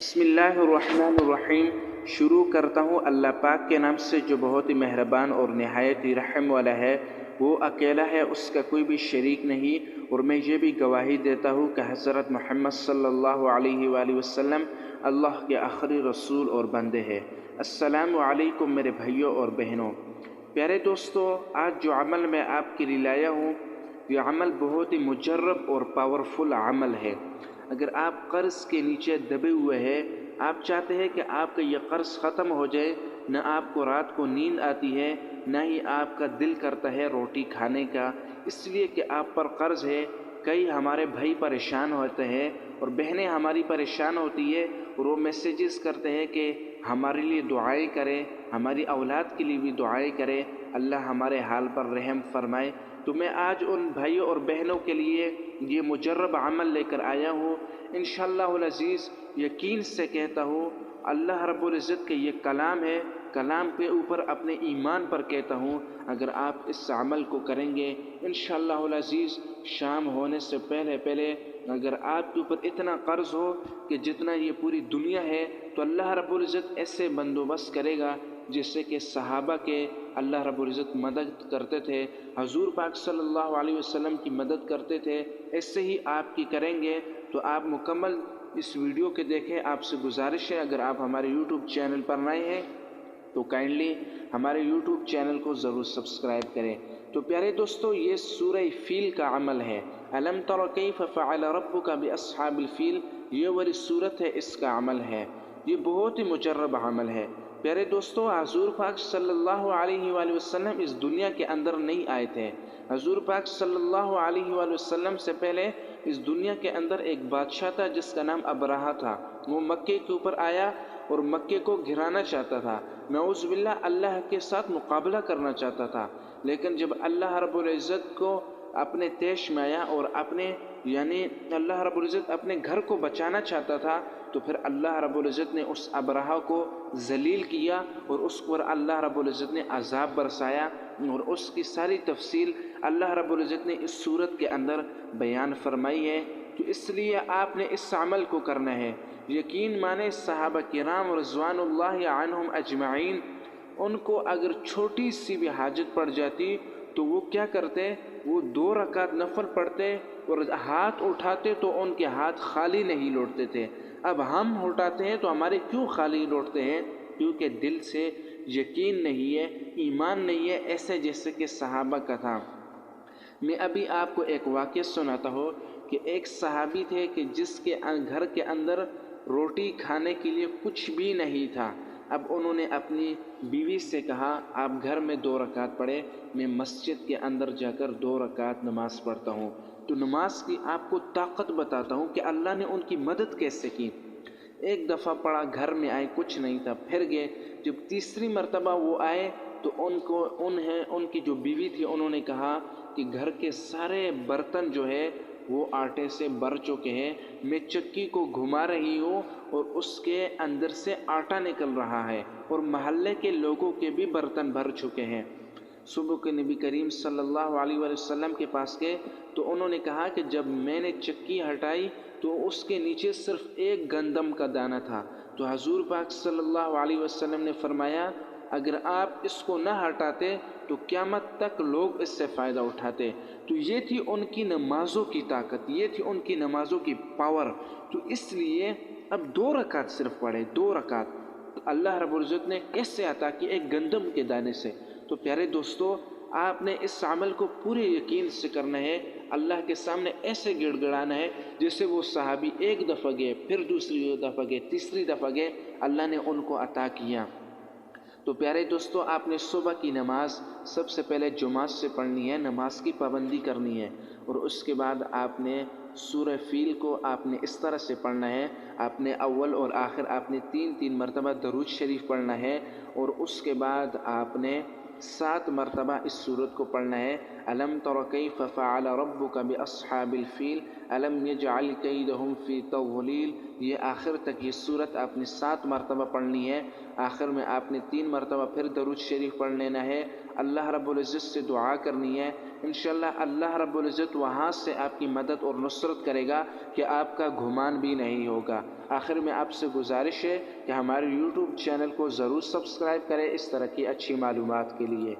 बिस्मिल्लाहिर्रहमानिर्रहीम। शुरू करता हूँ अल्लाह पाक के नाम से जो बहुत ही मेहरबान और नहायत ही रहम वाला है। वो अकेला है, उसका कोई भी शरीक नहीं। और मैं ये भी गवाही देता हूँ कि हज़रत मोहम्मद सल्लल्लाहु अलैहि वसल्लम अल्लाह के आखिरी रसूल और बंदे हैं। अस्सलामु अलैकुम मेरे भाइयों और बहनों। प्यारे दोस्तों, आज जो अमल मैं आपके लिए लाया हूँ, ये अमल बहुत ही मुजर्रब और पावरफुल अमल है। अगर आप कर्ज़ के नीचे दबे हुए हैं, आप चाहते हैं कि आपका ये कर्ज़ ख़त्म हो जाए, न आपको रात को नींद आती है, न ही आपका दिल करता है रोटी खाने का, इसलिए कि आप पर कर्ज़ है। कई हमारे भाई परेशान होते हैं और बहनें हमारी परेशान होती है और वो मैसेजेस करते हैं कि हमारे लिए दुआएं करें, हमारी औलाद के लिए भी दुआएं करें, अल्लाह हमारे हाल पर रहम फरमाए। तो मैं आज उन भाइयों और बहनों के लिए ये मुजर्रब अमल लेकर आया हूँ। इंशाअल्लाहुल अज़ीज़ यकीन से कहता हूँ, अल्लाह रब्बुल इज़्ज़त के ये कलाम है, कलाम के ऊपर अपने ईमान पर कहता हूँ, अगर आप इस अमल को करेंगे इंशाअल्लाहुल अज़ीज़, शाम होने से पहले पहले अगर आपके ऊपर इतना कर्ज़ हो कि जितना ये पूरी दुनिया है, तो अल्लाह रब्बुल इज़्ज़त ऐसे बंदोबस्त करेगा जिससे कि सहाबा के अल्लाह रब्बुल इज़्ज़त मदद करते थे, हजूर पाक सल्लल्लाहु अलैहि वसल्लम की मदद करते थे। ऐसे ही आपकी करेंगे तो आप मुकम्मल इस वीडियो के देखें। आपसे गुजारिश है, अगर आप हमारे यूट्यूब चैनल पर नए हैं तो काइंडली हमारे यूट्यूब चैनल को ज़रूर सब्सक्राइब करें। तो प्यारे दोस्तों, ये सूरह फील का अमल है। अलम तरा कैफ़ फ़अल रब्बुका बिअस्हाबिल फील, ये वाली सूरत है, इसका अमल है। ये बहुत ही मुजर्रब अमल है। प्यारे दोस्तों, हजूर पाक सल्लल्लाहु अलैहि वसल्लम इस दुनिया के अंदर नहीं आए थे। हजूर पाक सल्लल्लाहु अलैहि वसल्लम से पहले इस दुनिया के अंदर एक बादशाह था जिसका नाम अबरहा था। वो मक्के के ऊपर आया और मक्के को गिराना चाहता था, नऊज़ बिल्लाह अल्लाह के साथ मुकाबला करना चाहता था। लेकिन जब अल्लाह रब्बुल इज़्ज़त को अपने तेश में आया और अपने यानी अल्लाह रब्बुल इज़्ज़त अपने घर को बचाना चाहता था, तो फिर अल्लाह रब्बुल इज़्ज़त ने उस अबरहा को ज़लील किया और उस पर अल्लाह रब्बुल इज़्ज़त ने अज़ाब बरसाया। और उसकी सारी तफसील अल्लाह रब्बुल इज़्ज़त ने इस सूरत के अंदर बयान फरमाई है। तो इसलिए आपने इस अमल को करना है। यकीन माने सहाबा किराम रज़वानुल्लाहि अन्हुम अजमाइन, उनको अगर छोटी सी भी हाजत पड़ जाती तो वो क्या करते, वो 2 रकात नफल पढ़ते और हाथ उठाते तो उनके हाथ खाली नहीं लौटते थे। अब हम उठाते हैं तो हमारे क्यों खाली लौटते हैं? क्योंकि दिल से यकीन नहीं है, ईमान नहीं है, ऐसे जैसे कि सहाबा का था। मैं अभी आपको एक वाक़या सुनाता हूँ कि एक सहाबी थे कि जिसके घर के अंदर रोटी खाने के लिए कुछ भी नहीं था। अब उन्होंने अपनी बीवी से कहा, आप घर में 2 रकात पढ़े, मैं मस्जिद के अंदर जाकर 2 रकात नमाज़ पढ़ता हूँ। तो नमाज की आपको ताकत बताता हूँ कि अल्लाह ने उनकी मदद कैसे की। एक दफ़ा पढ़ा, घर में आए, कुछ नहीं था, फिर गए। जब तीसरी मरतबा वो आए तो उनकी जो बीवी थी, उन्होंने कहा कि घर के सारे बर्तन जो है वो आटे से भर चुके हैं, मैं चक्की को घुमा रही हूँ और उसके अंदर से आटा निकल रहा है और महल्ले के लोगों के भी बर्तन भर चुके हैं। सुबह के नबी करीम सल्लल्लाहु अलैहि वसल्लम के पास गए तो उन्होंने कहा कि जब मैंने चक्की हटाई तो उसके नीचे सिर्फ एक गंदम का दाना था। तो हजूर पाक सल्लल्लाहु अलैहि वसल्लम ने फरमाया, अगर आप इसको न हटाते तो क़यामत तक लोग इससे फ़ायदा उठाते। तो ये थी उनकी नमाज़ों की ताकत, ये थी उनकी नमाज़ों की पावर। तो इसलिए अब 2 रकात सिर्फ पढ़े, 2 रकात, तो अल्लाह रब्बुल इज़्ज़त ने कैसे अता की? एक गंदम के दाने से। तो प्यारे दोस्तों, आपने इस अमल को पूरे यकीन से करना है, अल्लाह के सामने ऐसे गिड़गिड़ाना है जैसे वो सहाबी एक दफ़ा गए, फिर दूसरी दफ़ा गए, तीसरी दफ़ा गए, अल्लाह ने उनको अता किया। तो प्यारे दोस्तों, आपने सुबह की नमाज सबसे पहले जुमात से पढ़नी है, नमाज की पाबंदी करनी है। और उसके बाद आपने सूरह फील को आपने इस तरह से पढ़ना है, आपने अव्वल और आखिर आपने 3-3 मरतबा दरूद शरीफ पढ़ना है। और उसके बाद आपने 7 मरतबा इस सूरत को पढ़ना है, अलम तरा कैफ़ फ़अल रब्बुका बिअस्हाबिल फील, अलम यजअल कैदहुम फी तज़लील। ये आखिर तक ये सूरत आपने 7 मरतबा पढ़नी है। आखिर में आपने 3 मरतबा फिर दरूद शरीफ पढ़ लेना है, अल्लाह रब्बुल इज़्ज़त से दुआ करनी है। इंशाअल्लाह अल्लाह रब्बुल इज़्ज़त वहाँ से आपकी मदद और नुसरत करेगा कि आपका गुमान भी नहीं होगा। आखिर में आपसे गुजारिश है कि हमारे YouTube चैनल को ज़रूर सब्सक्राइब करें इस तरह की अच्छी मालूमात के लिए।